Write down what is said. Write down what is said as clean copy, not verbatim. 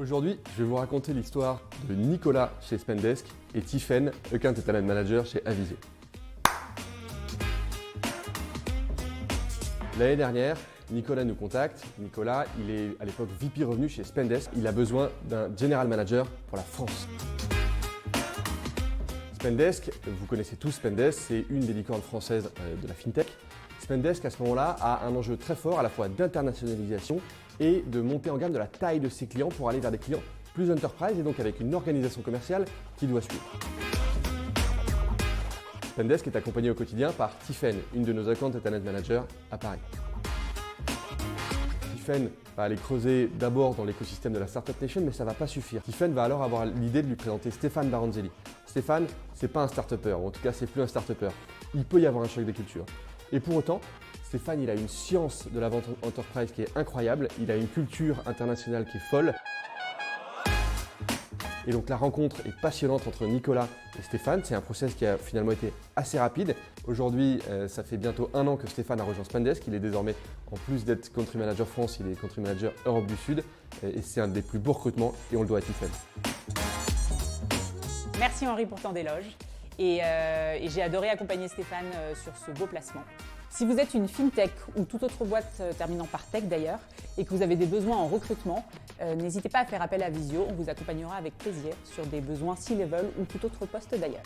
Aujourd'hui, je vais vous raconter l'histoire de Nicolas chez Spendesk et Tiffaine, Account Talent Manager chez Avisio. L'année dernière, Nicolas nous contacte. Nicolas, il est à l'époque VP Revenu chez Spendesk. Il a besoin d'un General Manager pour la France. Spendesk, vous connaissez tous Spendesk, c'est une des licornes françaises de la FinTech. Spendesk, à ce moment-là, a un enjeu très fort à la fois d'internationalisation et de monter en gamme de la taille de ses clients pour aller vers des clients plus enterprise et donc avec une organisation commerciale qui doit suivre. Spendesk est accompagné au quotidien par Tiffaine, une de nos Account Talent Managers à Paris. Tiffaine va aller creuser d'abord dans l'écosystème de la Startup Nation, mais ça ne va pas suffire. Tiffaine va alors avoir l'idée de lui présenter Stéphane Baranzelli. Stéphane, c'est pas un start-upper, ou en tout cas c'est plus un start-upper. Il peut y avoir un choc des cultures. Et pour autant, Stéphane, il a une science de la vente enterprise qui est incroyable, il a une culture internationale qui est folle. Et donc la rencontre est passionnante entre Nicolas et Stéphane. C'est un process qui a finalement été assez rapide. Aujourd'hui, ça fait bientôt 1 an que Stéphane a rejoint Spendesk. Il est désormais, en plus d'être Country Manager France, il est Country Manager Europe du Sud. Et c'est un des plus beaux recrutements et on le doit à Tiffaine. Merci Henri pour tant d'éloges. Et j'ai adoré accompagner Stéphane sur ce beau placement. Si vous êtes une FinTech ou toute autre boîte terminant par Tech d'ailleurs et que vous avez des besoins en recrutement, n'hésitez pas à faire appel à Visio, on vous accompagnera avec plaisir sur des besoins C-Level ou tout autre poste d'ailleurs.